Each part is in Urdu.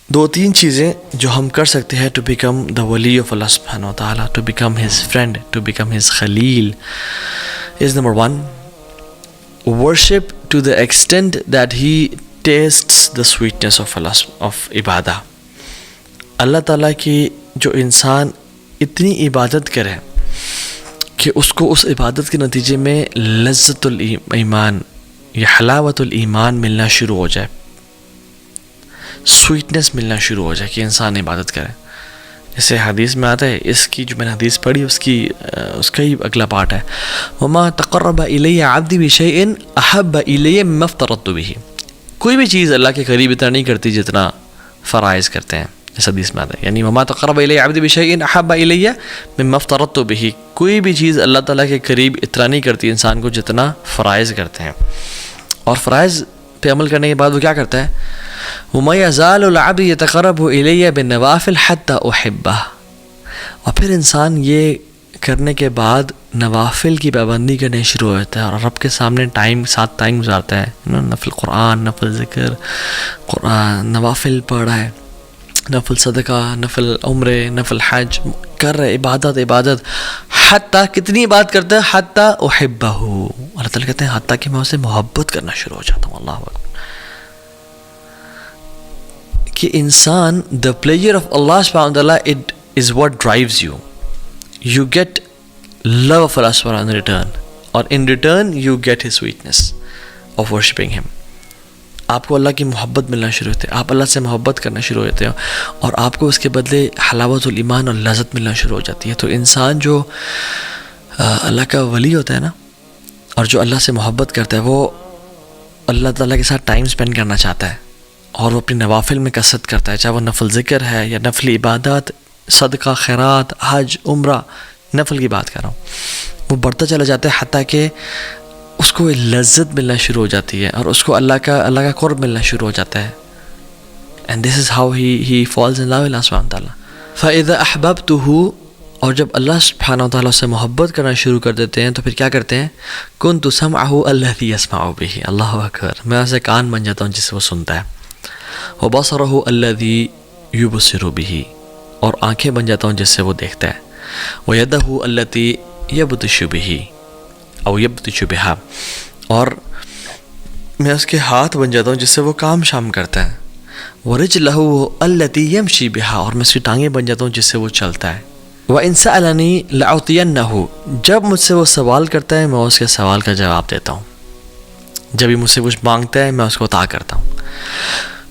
دو تین چیزیں جو ہم کر سکتے ہیں ٹو بیکم دا ولی آف اللہ سبحانہ و تعالیٰ, to become his friend, to become his خلیل, is number 1, worship to the extent that he tastes the sweetness of عبادہ. اللہ تعالیٰ کی جو انسان اتنی عبادت کرے کہ اس کو اس عبادت کے نتیجے میں لذت الایمان یا حلاوت الایمان ملنا شروع ہو جائے, سویٹنس ملنا شروع ہو جائے کہ انسان عبادت کرے. جیسے حدیث میں آتا ہے, اس کی جو میں نے حدیث پڑھی اس کا ہی اگلا پارٹ ہے, وَمَا تَقَرَّبَ إِلَيَّ عَبْدِي بِشَيْءٍ أَحَبَّ إِلَيَّ مِمَّا افْتَرَضْتُ بِهِ. کوئی بھی چیز اللہ کے قریب اتنا نہیں کرتی جتنا فرائض کرتے ہیں, اس حدیث میں آتا ہے. یعنی وَمَا تَقَرَّبَ إِلَيَّ عَبْدِي بِشَيْءٍ أَحَبَّ إِلَيَّ مِمَّا افْتَرَضْتُ بِهِ. کوئی بھی چیز اللہ تعالیٰ کے قریب اتنا نہیں کرتی انسان کو جتنا فرائض کرتے ہیں. اور فرائض پہ عمل کرنے کے بعد وہ کیا کرتا ہے, وَمَا يَزَالُ الْعَبْدُ يَتَقَرَّبُ إِلَيَّ بِالنَّوَافِلِ حَتَّى أُحِبَّهُ. اور پھر انسان یہ کرنے کے بعد نوافل کی پابندی کرنے شروع ہوتا ہے اور رب کے سامنے ساتھ ٹائم گزارتا ہے, نفل قرآن, نفل ذکر, قرآن نوافل پڑھ رہا ہے, نفل صدقہ, نفل عمرے, نفل حج کر رہے, عبادت. حتیٰ کتنی بات کرتا ہے, حتیٰ احبہ. اللہ تعالیٰ کہتے ہیں حتیٰ کہ میں اسے محبت کرنا شروع ہو جاتا ہوں. اللہ اکبر. کہ انسان the pleasure of Allah subhanahu wa ta'ala, it is what drives you. You get love of Allah subhanahu wa ta'ala in return, or in return you get his sweetness of worshipping him. آپ کو اللہ کی محبت ملنا شروع ہوتے ہیں, آپ اللہ سے محبت کرنا شروع ہوتے ہیں اور آپ کو اس کے بدلے حلاوت الایمان اور لذت ملنا شروع ہو جاتی ہے. تو انسان جو اللہ کا ولی ہوتا ہے نا, اور جو اللہ سے محبت کرتا ہے, وہ اللہ تعالیٰ کے ساتھ ٹائم سپینڈ کرنا چاہتا ہے اور وہ اپنی نوافل میں کثرت کرتا ہے, چاہے وہ نفل ذکر ہے یا نفل عبادات, صدقہ, خیرات, حج, عمرہ, نفل کی بات کر رہا ہوں. وہ بڑھتا چلا جاتا ہے حتیٰ کہ اس کو لذت ملنا شروع ہو جاتی ہے اور اس کو اللہ کا قرب ملنا شروع ہو جاتا ہے. And this is how he falls in love اللہ سبحانہ وتعالیٰ. فَإِذَا أَحْبَبْتُهُ, اور جب اللہ سبحانہ وتعالیٰ سے محبت کرنا شروع کر دیتے ہیں تو پھر کیا کرتے ہیں, كُنْتُ سَمْعَهُ الَّذِي يَسْمَعُ بِهِ. اللہ اکبر. میں اسے کان بن جاتا ہوں جس سے وہ سنتا ہے. وَبَصَرَهُ الَّذِي يُبْصِرُ بِهِ, اور آنکھیں بن جاتا ہوں جس سے وہ دیکھتا ہے. وَيَدَهُ الَّتِي يَبْطِشُ بِهِ او يبطش بها, اور میں اس کے ہاتھ بن جاتا ہوں جس سے وہ کام شام کرتا ہے. وَرِجْلَهُ الَّتِي يَمْشِي بِهَا, اور میں اس کی ٹانگیں بن جاتا ہوں جس سے وہ چلتا ہے. وَإِن سَأَلَنِي لَأُعْطِيَنَّهُ, جب مجھ سے وہ سوال کرتا ہے میں اس کے سوال کا جواب دیتا ہوں. جب ہی مجھ سے کچھ مانگتا ہے میں اس کو عطا کرتا ہوں.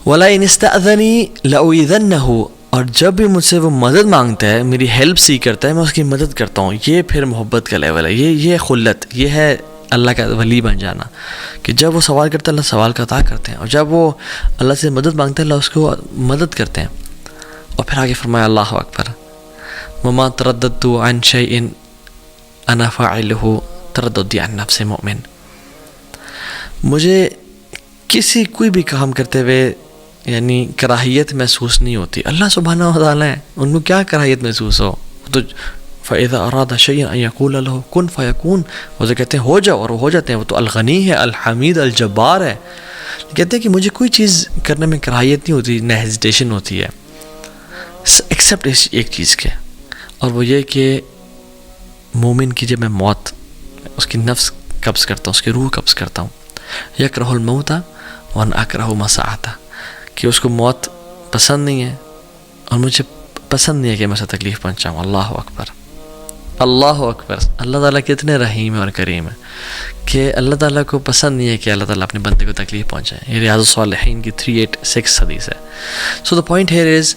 وَلَئِنِ اسْتَأْذَنِي لَأُؤْذِنَّهُ, اور جب بھی مجھ سے وہ مدد مانگتا ہے, میری ہیلپ سی کرتا ہے, میں اس کی مدد کرتا ہوں. یہ پھر محبت کا لیول ہے, یہ خلت, یہ ہے اللہ کا ولی بن جانا. کہ جب وہ سوال کرتا ہے اللہ سوال کا عطا کرتے ہیں, اور جب وہ اللہ سے مدد مانگتا ہے اللہ اس کو مدد کرتے ہیں. اور پھر آگے فرمایا اللہ اکبر, وَمَا تَرَدَّدْتُ عَنْ شَيْءٍ أَنَا فَاعِلُهُ تَرَدُّدِي عَنْ نَفْسِ مُؤْمِنٍ. مجھے کوئی بھی کام کرتے ہوئے یعنی کراہیت محسوس نہیں ہوتی. اللہ سبحانہ و تعالیٰ ہے, ان کو کیا کراہیت محسوس ہو. تو فَإِذَا أَرَادَ شَيْئًا أَن يَقُولَ لَهُ كُن فَيَكُونُ, وہ جو کہتے ہیں ہو جاؤ اور وہ ہو جاتے ہیں. وہ تو الغنی ہے, الحمید, الجبار ہے. کہتے ہیں کہ مجھے کوئی چیز کرنے میں کراہیت نہیں ہوتی, نہ ہیزیٹیشن ہوتی ہے, ایکسیپٹ ایک چیز کے, اور وہ یہ کہ مومن کی جب میں موت اس کی نفس قبض کرتا ہوں, اس کی روح قبض کرتا ہوں. یکرہ الموت وَأَنَا أَكْرَهُ مَسَاعَتَهُ, کہ اس کو موت پسند نہیں ہے اور مجھے پسند نہیں ہے کہ میں اسے تکلیف پہنچاؤں. اللہ اکبر, اللہ اکبر. اللہ تعالیٰ کتنے رحیم ہے اور کریم ہے کہ اللہ تعالیٰ کو پسند نہیں ہے کہ اللہ تعالیٰ اپنے بندے کو تکلیف پہنچائے. یہ ریاض الصالحین کی 386 حدیث ہے. سو دا پوائنٹ ہیئر از,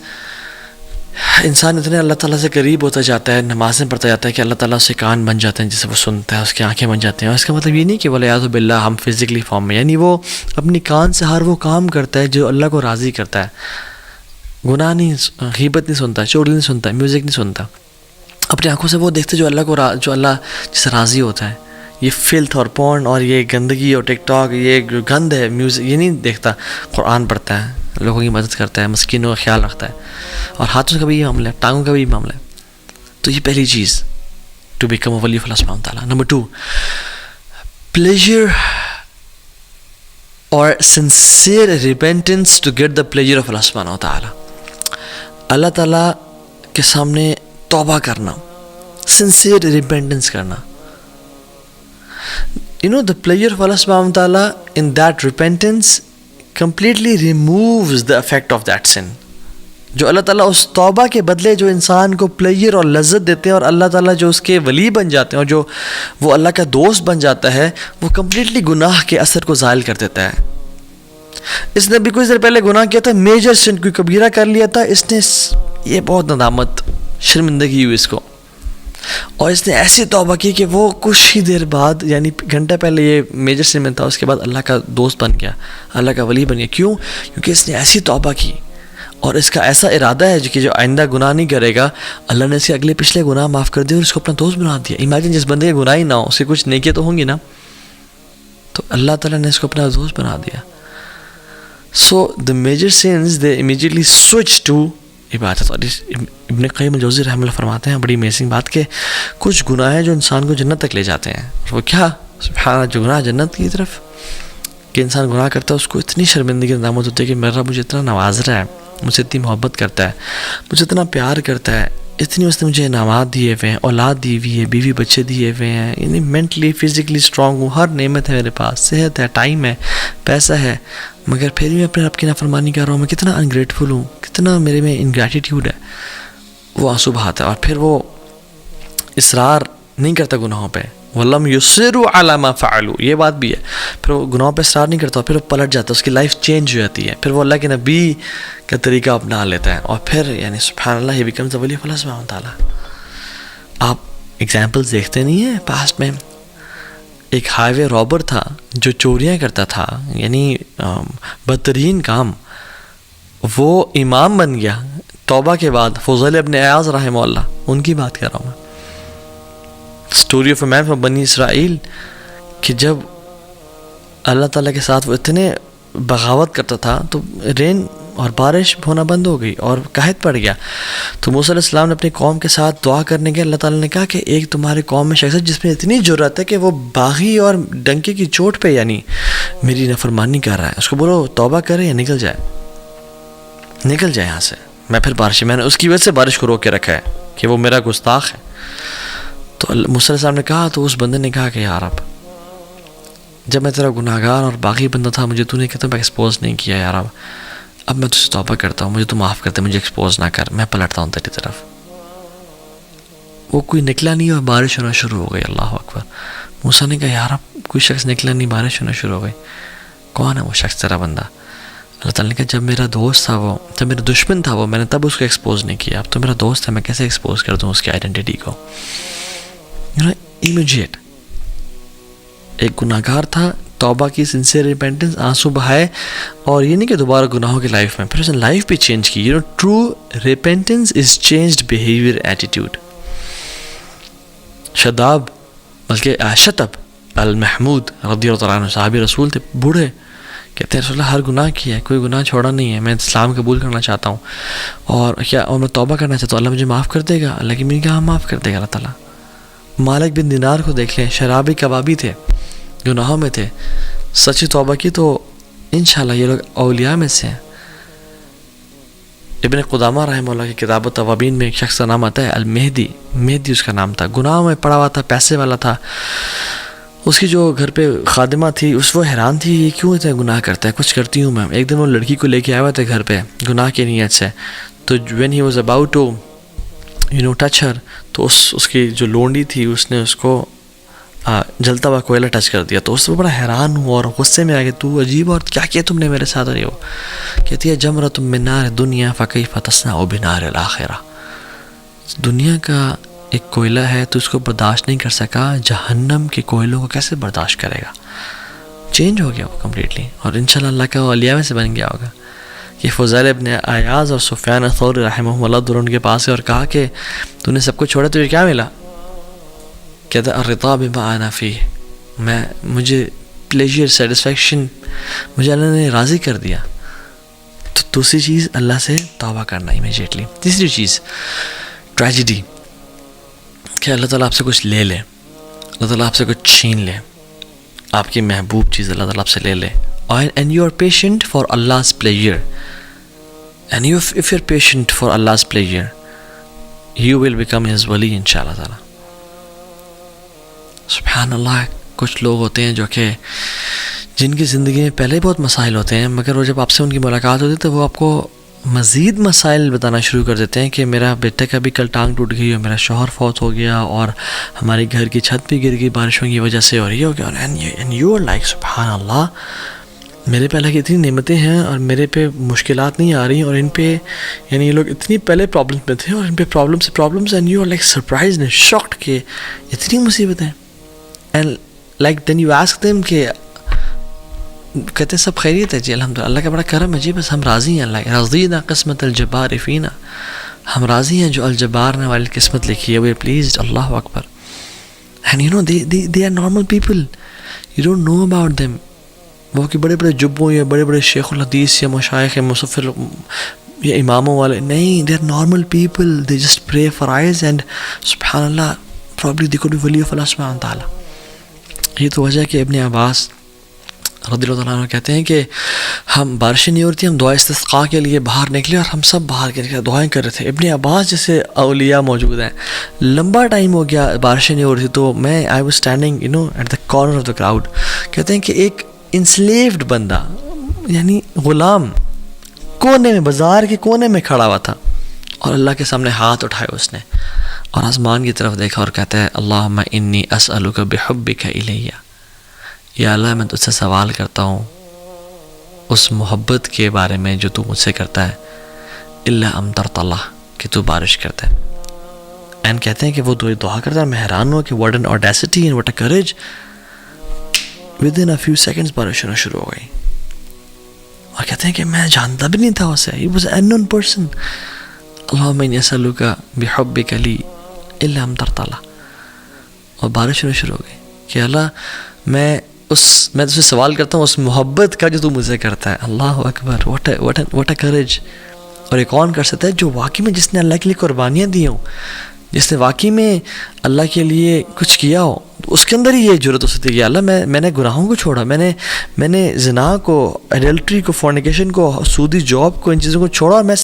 انسان اتنے اللہ تعالیٰ سے قریب ہوتا جاتا ہے, نمازیں پڑھتا جاتا ہے کہ اللہ تعالیٰ سے کان بن جاتے ہیں جسے وہ سنتا ہے, اس کی آنکھیں بن جاتی ہیں. اور اس کا مطلب یہ نہیں کہ وَالْعِیاذُ بِاللَّہ ہم فزیکلی فارم میں, یعنی وہ اپنی کان سے ہر وہ کام کرتا ہے جو اللہ کو راضی کرتا ہے. گناہ نہیں, غیبت نہیں سنتا, چغلی نہیں سنتا, میوزک نہیں سنتا. اپنی آنکھوں سے وہ دیکھتے جو اللہ جس سے راضی ہوتا ہے. یہ فلتھ اور پورن اور یہ گندگی اور ٹک ٹاک, یہ گند ہے, میوزک, یہ نہیں دیکھتا. قرآن پڑھتا ہے, لوگوں کی مدد کرتا ہے, مسکینوں کا خیال رکھتا ہے, اور ہاتھوں کا بھی یہ معاملہ ہے, ٹانگوں کا بھی یہ معاملہ ہے. تو یہ پہلی چیز ٹو بیکم اے ولی آف اللہ سبحانہ وتعالیٰ. Number 2, pleasure or sincere repentance to get the pleasure of Allah subhanahu wa ta'ala. اللہ تعالیٰ کے سامنے توبہ کرنا, سنسیئر ریپینٹنس کرنا. The pleasure of Allah subhanahu wa ta'ala in that repentance completely removes the effect of that sin. جو اللہ تعالیٰ اس توبہ کے بدلے جو انسان کو پلیجر اور لذت دیتے ہیں, اور اللہ تعالیٰ جو اس کے ولی بن جاتے ہیں اور جو وہ اللہ کا دوست بن جاتا ہے, وہ کمپلیٹلی گناہ کے اثر کو زائل کر دیتا ہے. اس نے بھی کچھ دیر پہلے گناہ کیا تھا, میجر سن, کوئی کبیرہ کر لیا تھا, اس نے یہ بہت ندامت, شرمندگی ہوئی اس کو, اور اس نے ایسی توبہ کی کہ وہ کچھ ہی دیر بعد, یعنی گھنٹہ پہلے یہ میجر سن میں تھا, اس کے بعد اللہ کا دوست بن گیا, اللہ کا ولی بن گیا. کیوں؟ کیونکہ اس نے ایسی توبہ کی, اور اس کا ایسا ارادہ ہے کہ جو آئندہ گناہ نہیں کرے گا, اللہ نے اس کے اگلے پچھلے گناہ معاف کر دیے اور اس کو اپنا دوست بنا دیا. امیجن جس بندے کے گناہ ہی نہ ہو, اس کے کچھ نیکیاں تو ہوں گی نا, تو اللہ تعالیٰ نے اس کو اپنا دوست بنا دیا. So the major sense they immediately switch to عبادت. اور ابن قیم الجوزی رحمہ اللہ فرماتے ہیں بڑی امیزنگ بات, کہ کچھ گناہ ہیں جو انسان کو جنت تک لے جاتے ہیں. وہ کیا؟ سبحان اللہ, جو گناہ جنت کی طرف, کہ انسان گناہ کرتا ہے, اس کو اتنی شرمندگی ندامت ہوتی ہے کہ میرا مجھے اتنا نواز رہا ہے, مجھ سے اتنی محبت کرتا ہے, مجھے اتنا پیار کرتا ہے, اتنی اس نے مجھے انعامات دیے ہوئے ہیں, اولاد دی ہوئی ہے, بیوی بچے دیے ہوئے ہیں, یعنی مینٹلی فزیکلی اسٹرانگ ہوں, ہر نعمت ہے میرے پاس, صحت ہے, ٹائم ہے, پیسہ ہے, مگر پھر بھی میں اپنے رب کی نافرمانی کر رہا ہوں. میں کتنا انگریٹفل ہوں, کتنا میرے میں انگریٹیٹیوڈ ہے. وہ آنسو بہاتا ہے, اور پھر وہ اصرار نہیں کرتا گناہوں پہ. وَلَمْ يُصِرُّوا عَلَى مَا فَعَلُوا, یہ بات بھی ہے. پھر وہ گناہوں پہ اصرار نہیں کرتا, پھر وہ پلٹ جاتا ہے, اس کی لائف چینج ہو جاتی ہے, پھر وہ اللہ کے نبی کا طریقہ اپنا لیتا ہے, اور پھر یعنی سبحان اللہ ہی becomes the wali of Allah سبحانہ تعالیٰ. آپ ایگزامپلز دیکھتے نہیں ہیں پاسٹ میں. ایک ہائی وے رابر تھا جو چوریاں کرتا تھا, یعنی بدترین کام, وہ امام بن گیا توبہ کے بعد. فضیل ابن عیاض رحمہ اللہ, ان کی بات کر رہا ہوں میں. Story of a man from بنی اسرائیل, کہ جب اللہ تعالیٰ کے ساتھ وہ اتنے بغاوت کرتا تھا تو رین اور بارش ہونا بند ہو گئی اور قحط پڑ گیا. تو موسیٰ علیہ السلام نے اپنی قوم کے ساتھ دعا کرنے کے, اللہ تعالیٰ نے کہا کہ ایک تمہاری قوم میں شخص ہے جس میں اتنی جرأت ہے کہ وہ باغی اور ڈنکے کی چوٹ پہ یعنی میری نافرمانی کر رہا ہے, اس کو بولو توبہ کرے یا نکل جائے یہاں سے. میں پھر بارش, میں نے اس کی وجہ سے بارش کو روک کے رکھا ہے کہ وہ میرا گستاخ ہے. تو موسیٰ علیہ السلام نے کہا, تو اس بندے نے کہا کہ یار اب جب میں تیرا گناہ گار اور باغی بندہ تھا, مجھے تو نے کہتا میں ایکسپوز نہیں کیا یار, اب میں تجھ سے توبہ کرتا ہوں, مجھے تو معاف کرتے, مجھے ایکسپوز نہ کر, میں پلٹتا ہوں تیری طرف. وہ کوئی نکلا نہیں اور بارش ہونا شروع ہو گئی. اللہ اکبر. موسیٰ نے کہا یار اب کوئی شخص نکلا نہیں, بارش ہونا شروع ہو گئی, کون ہے وہ شخص تیرا بندہ؟ اللہ تعالیٰ نے کہا جب میرا دوست تھا وہ, جب میرا دشمن تھا وہ, میں نے تب اس کو ایکسپوز نہیں کیا, اب تو میرا دوست ہے, میں کیسے ایکسپوز کر دوں اس کی آئیڈینٹی کو. امیجیٹ. ایک گناہ گار تھا, توبہ کی, سنسیئر ریپینٹنس, آنسو بہائے, اور یہ نہیں کہ دوبارہ گناہوں کی لائف میں, پھر اس نے لائف بھی چینج کی. ٹرو ریپینٹنس از چینجڈ بیہیویئر ایٹیٹیوڈ. شداب بلکہ شتب المحمود رضی اللہ عنہ, صحابی رسول تھے, بوڑھے, کہتے ہیں رسول اللہ ہر گناہ کیا ہے, کوئی گناہ چھوڑا نہیں ہے, میں اسلام قبول کرنا چاہتا ہوں, اور میں توبہ کرنا چاہتا ہوں, اللہ مجھے معاف کر دے گا؟ اللہ کی میری کہاں معاف کر دے گا اللہ تعالیٰ. مالک بن دینار کو دیکھ لیں, شرابی کبابی تھے, گناہوں میں تھے, سچی توبہ کی تو انشاءاللہ یہ لوگ اولیاء میں سے ہیں. ابن قدامہ رحمہ اللہ کی کتاب التوابین میں ایک شخص کا نام آتا ہے المہدی, مہدی اس کا نام تھا, گناہوں میں پڑا ہوا تھا, پیسے والا تھا. اس کی جو گھر پہ خادمہ تھی وہ حیران تھی, یہ کیوں اتنے گناہ کرتا ہے, کچھ کرتی ہوں میں. ایک دن وہ لڑکی کو لے کے آیا ہوا تھا گھر پہ گناہ کی نیت سے, تو when he was about to touch her, تو اس کی جو لونڈی تھی اس نے اس کو جلتا ہوا کوئلہ ٹچ کر دیا. تو اس سے بڑا حیران ہوا اور غصے میں آ گیا, تو عجیب, اور کیا کیا تم نے میرے ساتھ؟ اور وہ کہتی ہے جمرۃ من نار دنیا فکیف تصنع بنار الاخرہ. دنیا کا ایک کوئلہ ہے تو اس کو برداشت نہیں کر سکا, جہنم کے کوئلوں کو کیسے برداشت کرے گا؟ چینج ہو گیا وہ کمپلیٹلی, اور انشاءاللہ اللہ کا اولیاء میں سے بن گیا ہوگا. کہ فضیل ابن عیاض اور سفیان الثوری رحمہ اللہ دونوں کے پاس ہے اور کہا کہ تو نے سب کچھ چھوڑا, تجھے کیا ملا؟ کہتا الرضا بما انا فیہ, مجھے پلیجر, سیٹسفیکشن, مجھے اللہ نے راضی کر دیا. تو دوسری چیز اللہ سے توبہ کرنا امیجیٹلی. تیسری چیز ٹریجڈی, کہ اللہ تعالیٰ آپ سے کچھ لے لے, اللہ تعالیٰ آپ سے کچھ چھین لے, آپ کی محبوب چیز اللہ تعالیٰ آپ سے لے لے, and you are patient for Allah's pleasure. And if you're patient for Allah's pleasure, you will become His wali inshallah ta'ala. سبحان اللہ. کچھ لوگ ہوتے ہیں جو کہ جن کی زندگی میں پہلے بہت مسائل ہوتے ہیں، مگر وہ جب آپ سے ان کی ملاقات ہوتی ہے تو وہ آپ کو مزید مسائل بتانا شروع کر دیتے ہیں کہ میرا بیٹے کا بھی کل ٹانگ ٹوٹ گئی، اور میرا شوہر فوت ہو گیا، اور ہماری گھر کی چھت بھی گر گئی بارشوں کی وجہ سے، اور یہ ہو گیا. اینڈ یو آر لائک سبحان اللہ، میرے پہ اللہ کی اتنی نعمتیں ہیں اور میرے پہ مشکلات نہیں آ رہی، اور ان پہ یعنی یہ لوگ اتنی پہلے پرابلمس میں تھے اور ان پہ problems and you are like surprised and shocked کہ اتنی مصیبتیں. And like then you ask them کہ کہتے ہیں سب خیریت ہے جی الحمدللہ، اللہ کا بڑا کرم ہے جی، بس ہم راضی ہیں، اللہ رضینا قسمت الجبار فینا، ہم راضی ہیں جو الجبار نے ہماری قسمت لکھی ہے، وی آر پلیزڈ. اللہ اکبر. And you know they are normal people, you don't know about them. وہ کہ بڑے بڑے جبوں یا بڑے بڑے شیخ الحدیث یا مشائخ یا مصفر یا اماموں والے نہیں، they are normal people, they just pray for eyes and سبحان اللہ پرابلی دے کوڈ بی ولی آف اللہ سبحانہ تعالیٰ. یہ تو وجہ کہ ابن عباس رضی اللہ تعالیٰ عنہ کہتے ہیں کہ ہم بارشیں نہیں ہو رہی تھی، ہم دعا استسقاء کے لیے باہر نکلے اور ہم سب باہر کے نکلے دعائیں کر رہے تھے. ابن عباس جیسے اولیاء موجود ہیں، لمبا ٹائم ہو گیا بارشیں نہیں ہو رہی تھی، تو میں I was standing at the corner of the crowd. کہتے ہیں کہ ایک انسلیوڈ بندہ یعنی غلام کونے میں، بازار کے کونے میں کھڑا ہوا تھا، اور اللہ کے سامنے ہاتھ اٹھائے اس نے اور آسمان کی طرف دیکھا اور کہتا ہے اللہم انی اسألک بحبک الیہ، یا اللہ میں تجھ سے سوال کرتا ہوں اس محبت کے بارے میں جو تو مجھ سے کرتا ہے، الا امطرت اللہ، کہ تو بارش کرتا ہے. اینڈ کہتے ہیں کہ وہ دعا کرتا ہے، میں حیران ہوا کہ what an audacity and what a courage. Within a few seconds بارش ہونا شروع ہو گئی، اور کہتے ہیں کہ میں جانتا بھی نہیں تھا اسے، he was unknown person. اللہم انی اسألک بحبک لی الا امطرت اللہ، اور بارش ہونا شروع ہو گئی کہ اللہ میں تجھ سے سوال کرتا ہوں اس محبت کا جو تو مجھ سے کرتا ہے. اللہ اکبر، واٹ اے کریج. اور یہ کون کر سکتا ہے؟ جو واقعی میں جس نے اللہ کے لیے قربانیاں دی ہوں، جس نے واقعی میں اللہ کے لیے کچھ کیا ہو، اس کے اندر ہی یہ جرت ہو سکتی ہے کہ اللہ میں نے گناہوں کو چھوڑا، میں نے زنا کو، ایڈلٹری کو، فورنیکیشن کو، سودی جاب کو، ان چیزوں کو چھوڑا، اور میں